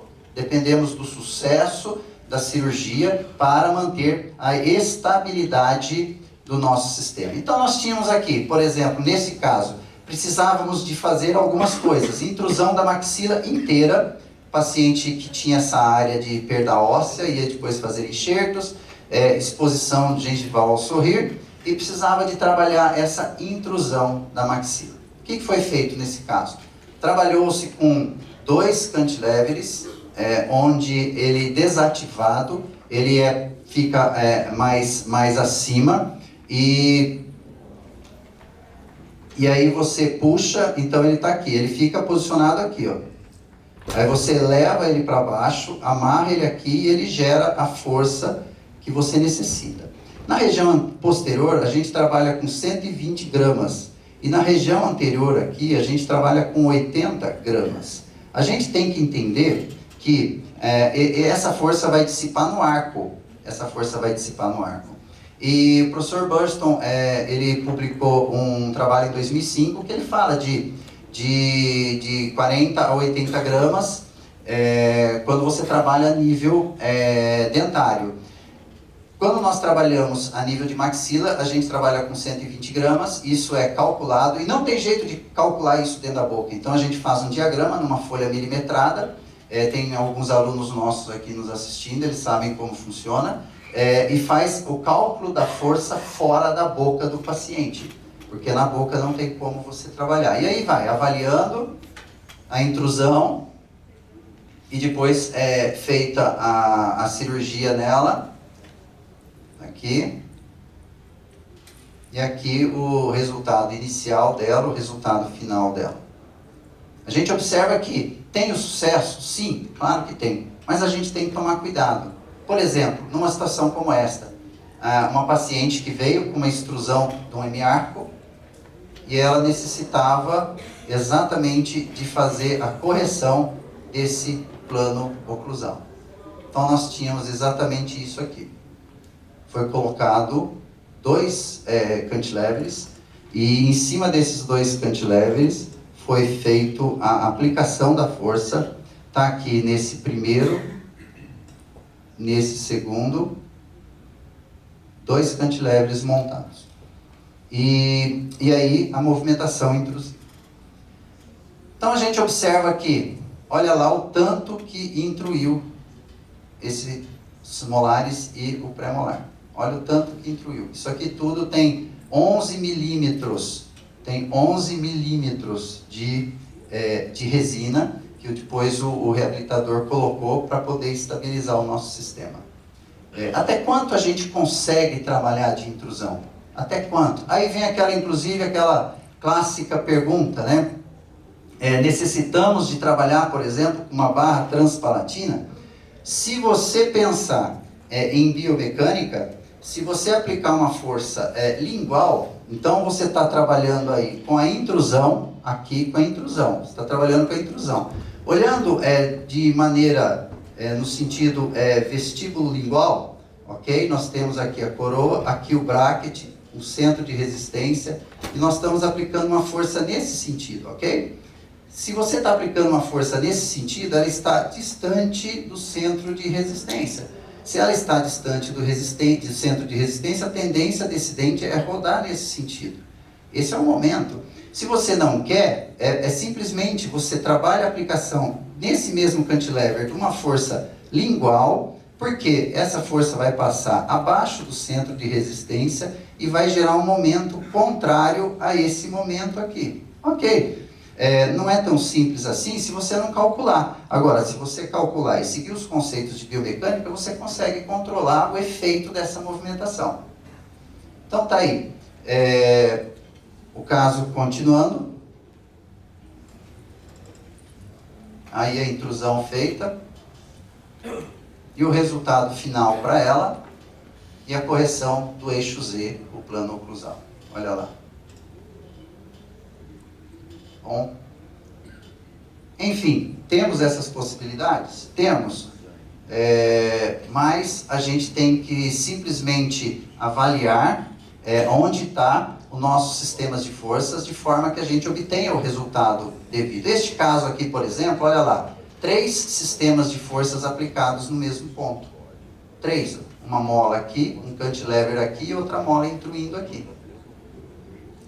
Speaker 2: da cirurgia para manter a estabilidade do nosso sistema. Então nós tínhamos aqui, por exemplo, nesse caso, precisávamos de fazer algumas coisas. Intrusão da maxila inteira, paciente que tinha essa área de perda óssea, ia depois fazer enxertos, exposição gengival ao sorrir, e precisava de trabalhar essa intrusão da maxila. O que foi feito nesse caso? Trabalhou-se com 2 cantilevers, onde ele desativado, ele fica mais acima, e aí você puxa, então ele está aqui, ele fica posicionado aqui, ó. Aí você leva ele para baixo, amarra ele aqui e ele gera a força que você necessita. Na região posterior, a gente trabalha com 120 gramas. E na região anterior aqui, a gente trabalha com 80 gramas. A gente tem que entender que essa força vai dissipar no arco. E o professor Burston, ele publicou um trabalho em 2005 que ele fala de 40 a 80 gramas quando você trabalha a nível dentário. Quando nós trabalhamos a nível de maxila, a gente trabalha com 120 gramas, isso é calculado, e não tem jeito de calcular isso dentro da boca. Então a gente faz um diagrama numa folha milimetrada, tem alguns alunos nossos aqui nos assistindo, eles sabem como funciona, e faz o cálculo da força fora da boca do paciente, porque na boca não tem como você trabalhar. E aí vai avaliando a intrusão, e depois é feita a cirurgia nela, aqui, e aqui o resultado inicial dela, o resultado final dela. A gente observa que tem o sucesso? Sim, claro que tem, mas a gente tem que tomar cuidado. Por exemplo, numa situação como esta, uma paciente que veio com uma extrusão de um hemiarco e ela necessitava exatamente de fazer a correção desse plano oclusal. Então nós tínhamos exatamente isso aqui. Foi colocado 2 cantilevers e em cima desses 2 cantilevers foi feito a aplicação da força. Está aqui nesse primeiro, nesse segundo, 2 cantilevers montados. E aí a movimentação intrusiva. Então a gente observa que, olha lá o tanto que intruiu esses molares e o pré-molar. Olha o tanto que intruiu. Isso aqui tudo tem 11 milímetros. Tem 11 milímetros de resina que depois o reabilitador colocou para poder estabilizar o nosso sistema. Até quanto a gente consegue trabalhar de intrusão? Até quanto? Aí vem inclusive aquela clássica pergunta, né? Necessitamos de trabalhar, por exemplo, com uma barra transpalatina? Se você pensar em biomecânica, se você aplicar uma força lingual, então você está trabalhando aí com a intrusão, aqui com a intrusão, você está trabalhando com a intrusão. Olhando de maneira, no sentido vestíbulo lingual, ok? Nós temos aqui a coroa, aqui o bracket, o centro de resistência, e nós estamos aplicando uma força nesse sentido, ok? Se você está aplicando uma força nesse sentido, ela está distante do centro de resistência. Se ela está distante do centro de resistência, a tendência desse dente é rodar nesse sentido. Esse é o momento. Se você não quer, simplesmente você trabalha a aplicação nesse mesmo cantilever de uma força lingual, porque essa força vai passar abaixo do centro de resistência e vai gerar um momento contrário a esse momento aqui. Ok. Não é tão simples assim se você não calcular. Agora, se você calcular e seguir os conceitos de biomecânica, você consegue controlar o efeito dessa movimentação. Então tá aí. O caso continuando. Aí a intrusão feita. E o resultado final para ela. E a correção do eixo Z, o plano oclusal. Olha lá. Bom, enfim, temos essas possibilidades? Temos, mas a gente tem que simplesmente avaliar onde está os nossos sistemas de forças, de forma que a gente obtenha o resultado devido. Este caso aqui, por exemplo, olha lá, 3 sistemas de forças aplicados no mesmo ponto. 3, uma mola aqui, um cantilever aqui e outra mola intruindo aqui.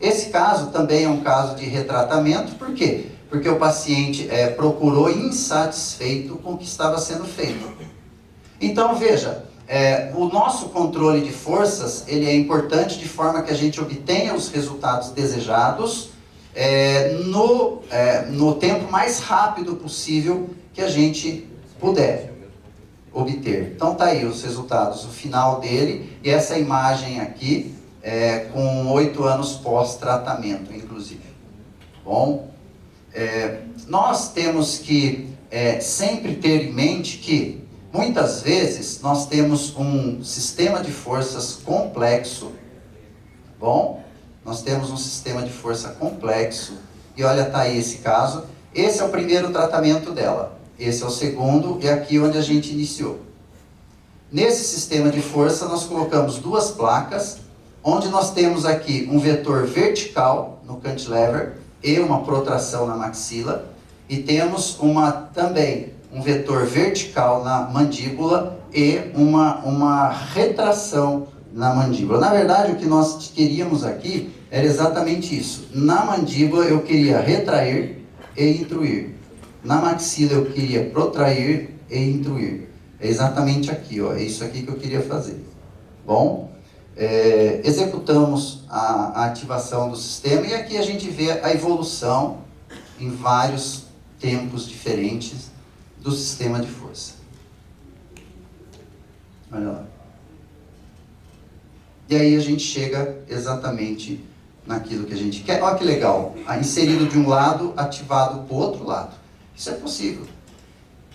Speaker 2: Esse caso também é um caso de retratamento, por quê? Porque o paciente procurou insatisfeito com o que estava sendo feito. Então, veja, o nosso controle de forças, ele é importante de forma que a gente obtenha os resultados desejados no tempo mais rápido possível que a gente puder obter. Então, tá aí os resultados, o final dele, e essa imagem aqui, com 8 anos pós-tratamento, inclusive. Bom, nós temos que sempre ter em mente que, muitas vezes, nós temos um sistema de forças complexo. Bom, nós temos um sistema de força complexo, e olha, tá aí esse caso. Esse é o primeiro tratamento dela. Esse é o segundo, e aqui onde a gente iniciou. Nesse sistema de força, nós colocamos 2 placas, onde nós temos aqui um vetor vertical no cantilever e uma protração na maxila, e temos também um vetor vertical na mandíbula e uma retração na mandíbula. Na verdade, o que nós queríamos aqui era exatamente isso. Na mandíbula eu queria retrair e intruir. Na maxila eu queria protrair e intruir. É exatamente aqui, ó, é isso aqui que eu queria fazer. Bom, executamos a ativação do sistema e aqui a gente vê a evolução em vários tempos diferentes do sistema de força. Olha lá. E aí a gente chega exatamente naquilo que a gente quer. Olha que legal, inserido de um lado, ativado para o outro lado. Isso é possível.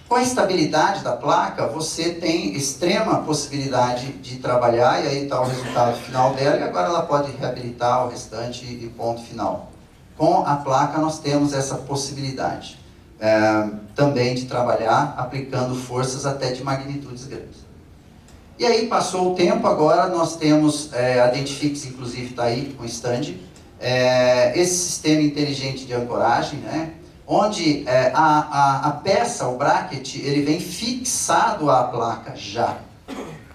Speaker 2: Com a estabilidade da placa, você tem extrema possibilidade de trabalhar, e aí está o resultado final dela, e agora ela pode reabilitar o restante e ponto final. Com a placa nós temos essa possibilidade também de trabalhar aplicando forças até de magnitudes grandes. E aí passou o tempo, agora nós temos a Dentifix, inclusive está aí com stand, esse sistema inteligente de ancoragem, né? Onde a peça, o bracket, ele vem fixado à placa já.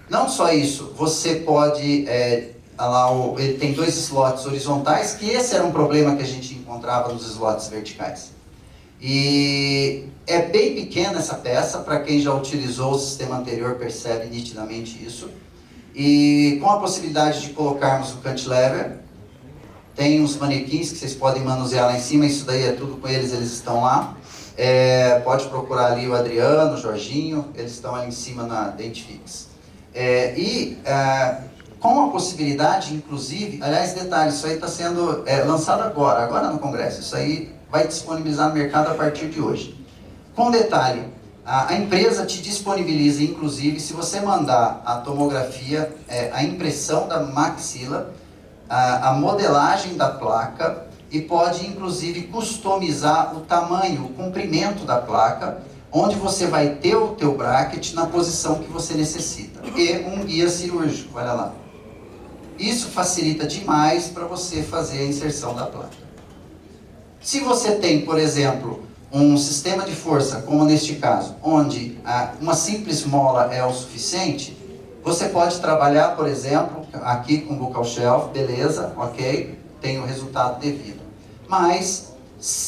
Speaker 2: Não só isso, você pode, ele tem 2 slots horizontais, que esse era um problema que a gente encontrava nos slots verticais. E é bem pequena essa peça, para quem já utilizou o sistema anterior percebe nitidamente isso. E com a possibilidade de colocarmos o cantilever, tem uns manequins que vocês podem manusear lá em cima, isso daí é tudo com eles, eles estão lá. Pode procurar ali o Adriano, o Jorginho, eles estão ali em cima na Dentifix. Com a possibilidade, inclusive, aliás, detalhe, isso aí está sendo lançado agora no Congresso, isso aí vai disponibilizar no mercado a partir de hoje. Com detalhe, a empresa te disponibiliza, inclusive, se você mandar a tomografia, a impressão da maxila, a modelagem da placa, e pode inclusive customizar o tamanho, o comprimento da placa, onde você vai ter o teu bracket na posição que você necessita, e um guia cirúrgico, olha lá. Isso facilita demais para você fazer a inserção da placa. Se você tem, por exemplo, um sistema de força, como neste caso, onde uma simples mola é o suficiente, você pode trabalhar, por exemplo, aqui com buccal shelf, beleza, ok, tem o resultado devido. Mas,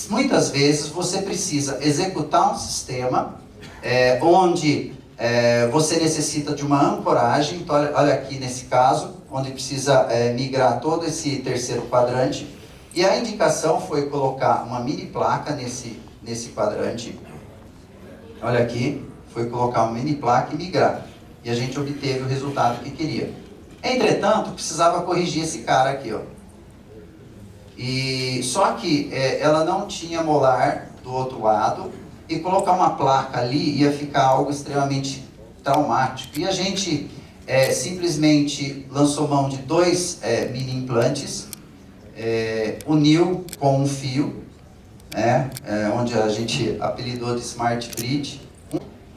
Speaker 2: muitas vezes, você precisa executar um sistema onde você necessita de uma ancoragem. Então, olha aqui nesse caso, onde precisa migrar todo esse terceiro quadrante. E a indicação foi colocar uma mini placa nesse quadrante. Olha aqui, foi colocar uma mini placa e migrar. E a gente obteve o resultado que queria. Entretanto, precisava corrigir esse cara aqui, ó. E só que ela não tinha molar do outro lado, e colocar uma placa ali ia ficar algo extremamente traumático. E a gente simplesmente lançou mão de 2 mini implantes, uniu com um fio, onde a gente apelidou de Smart Bridge.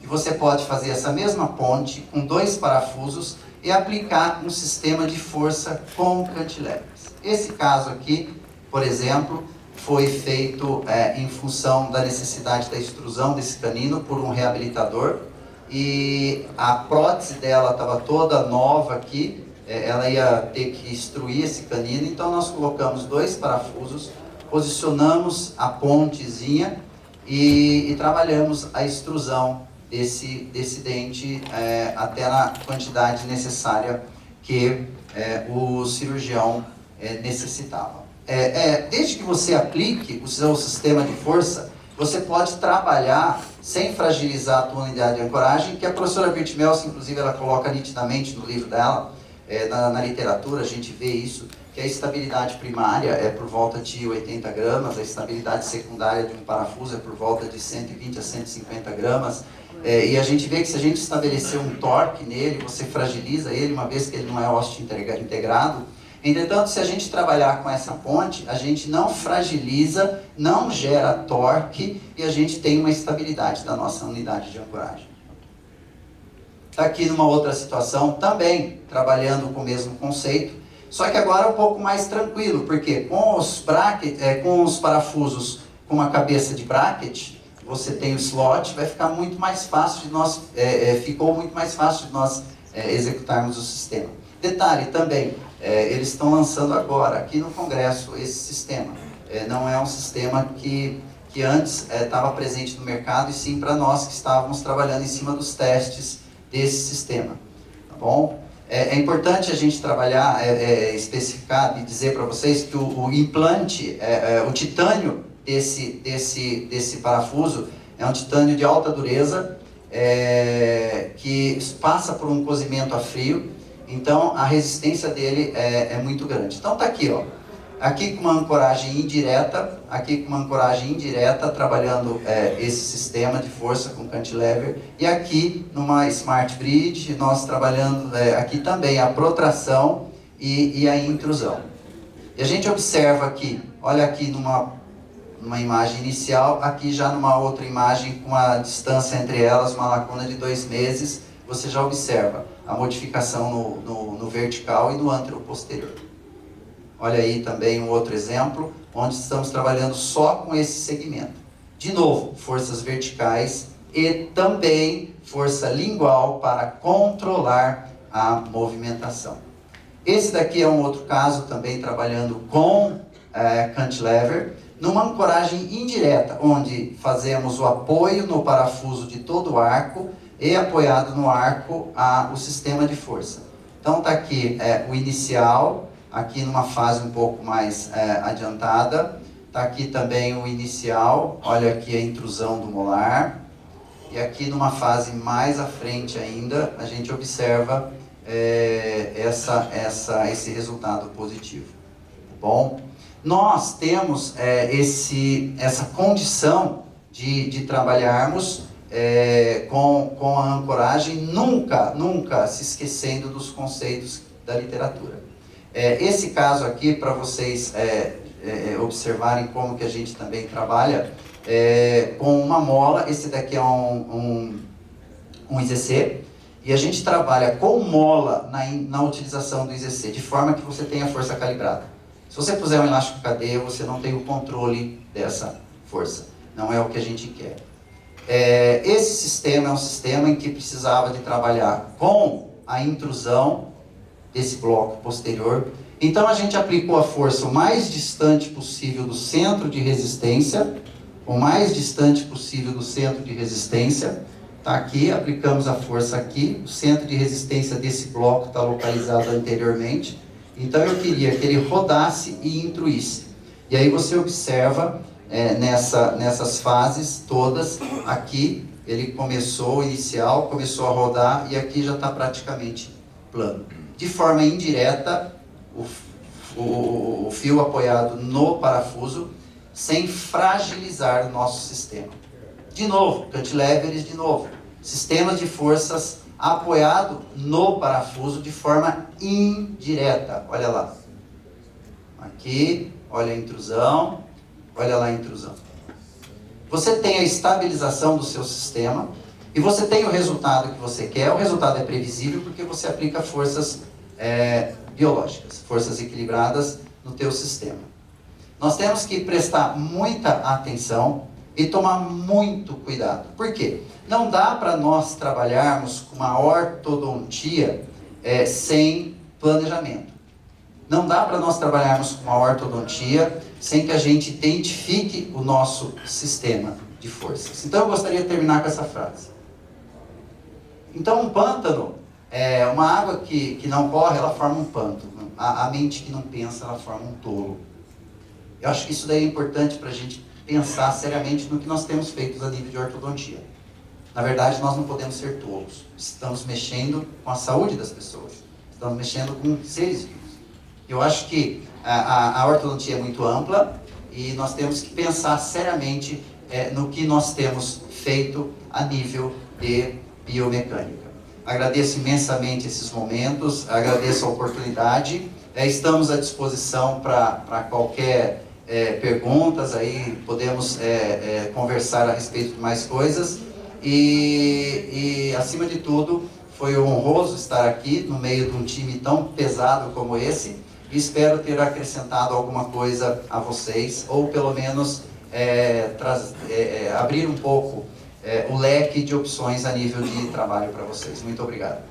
Speaker 2: E você pode fazer essa mesma ponte com 2 parafusos e aplicar um sistema de força com cantilevers. Esse caso aqui, por exemplo, foi feito em função da necessidade da extrusão desse canino por um reabilitador, e a prótese dela estava toda nova aqui, ela ia ter que extruir esse canino, então nós colocamos 2 parafusos, posicionamos a pontezinha e trabalhamos a extrusão desse dente até na quantidade necessária que o cirurgião necessitava. Desde que você aplique o seu sistema de força, você pode trabalhar sem fragilizar a tua unidade de ancoragem, que a professora Birtmelson, inclusive, ela coloca nitidamente no livro dela, na literatura a gente vê isso, que a estabilidade primária é por volta de 80 gramas, a estabilidade secundária de um parafuso é por volta de 120 a 150 gramas, e a gente vê que se a gente estabelecer um torque nele, você fragiliza ele, uma vez que ele não é ósseo integrado. Entretanto, se a gente trabalhar com essa ponte, a gente não fragiliza, não gera torque, e a gente tem uma estabilidade da nossa unidade de ancoragem. Está aqui numa outra situação, também trabalhando com o mesmo conceito, só que agora um pouco mais tranquilo, porque com os parafusos com uma cabeça de bracket, você tem o slot, vai ficar muito mais fácil de nós, ficou muito mais fácil de nós executarmos o sistema. Detalhe também, eles estão lançando agora, aqui no Congresso, esse sistema. Não é um sistema que antes estava presente no mercado, e sim para nós que estávamos trabalhando em cima dos testes desse sistema. Tá bom? É importante a gente trabalhar, especificar e dizer para vocês que o implante, o titânio desse parafuso é um titânio de alta dureza, que passa por um cozimento a frio, então a resistência dele é muito grande. Então tá aqui, ó, aqui com uma ancoragem indireta, trabalhando esse sistema de força com cantilever, e aqui numa Smart Bridge, nós trabalhando aqui também a protração e a intrusão. E a gente observa aqui, olha aqui numa imagem inicial, aqui já numa outra imagem com a distância entre elas, uma lacuna de 2 meses, você já observa a modificação no vertical e no anteroposterior. Olha aí também um outro exemplo, onde estamos trabalhando só com esse segmento. De novo, forças verticais e também força lingual para controlar a movimentação. Esse daqui é um outro caso, também trabalhando com cantilever, numa ancoragem indireta, onde fazemos o apoio no parafuso de todo o arco e apoiado no arco o sistema de força. Então está aqui o inicial, aqui numa fase um pouco mais adiantada, está aqui também o inicial, olha aqui a intrusão do molar, e aqui numa fase mais à frente ainda, a gente observa esse resultado positivo. Bom, nós temos essa condição de trabalharmos com a ancoragem, nunca se esquecendo dos conceitos da literatura. Esse caso aqui, para vocês observarem como que a gente também trabalha, com uma mola, esse daqui é um IZC, e a gente trabalha com mola na utilização do IZC, de forma que você tenha força calibrada. Se você puser um elástico cadeia, você não tem o controle dessa força. Não é o que a gente quer. Esse sistema é um sistema em que precisava de trabalhar com a intrusão desse bloco posterior. Então a gente aplicou a força o mais distante possível do centro de resistência. Tá aqui, aplicamos a força aqui. O centro de resistência desse bloco está localizado anteriormente. Então eu queria que ele rodasse e intruísse. E aí você observa nessas fases todas, aqui ele começou a rodar, e aqui já está praticamente plano. De forma indireta, o fio apoiado no parafuso, sem fragilizar o nosso sistema. De novo, cantilevers, de novo, sistemas de forças apoiado no parafuso de forma indireta. Olha lá. Aqui, olha a intrusão, olha lá a intrusão. Você tem a estabilização do seu sistema e você tem o resultado que você quer. O resultado é previsível porque você aplica forças biológicas, forças equilibradas no teu sistema. Nós temos que prestar muita atenção e tomar muito cuidado. Por quê? Não dá para nós trabalharmos com uma ortodontia sem planejamento. Não dá para nós trabalharmos com uma ortodontia sem que a gente identifique o nosso sistema de forças. Então eu gostaria de terminar com essa frase. Então um pântano, uma água que não corre, ela forma um pântano. A mente que não pensa, ela forma um tolo. Eu acho que isso daí é importante para a gente pensar seriamente no que nós temos feito a nível de ortodontia. Na verdade, nós não podemos ser tolos. Estamos mexendo com a saúde das pessoas. Estamos mexendo com seres vivos. Eu acho que a ortodontia é muito ampla e nós temos que pensar seriamente no que nós temos feito a nível de biomecânica. Agradeço imensamente esses momentos, agradeço a oportunidade. Estamos à disposição para qualquer perguntas, aí podemos conversar a respeito de mais coisas. E acima de tudo, foi honroso estar aqui no meio de um time tão pesado como esse, e espero ter acrescentado alguma coisa a vocês, ou pelo menos abrir um pouco o leque de opções a nível de trabalho para vocês. Muito obrigado.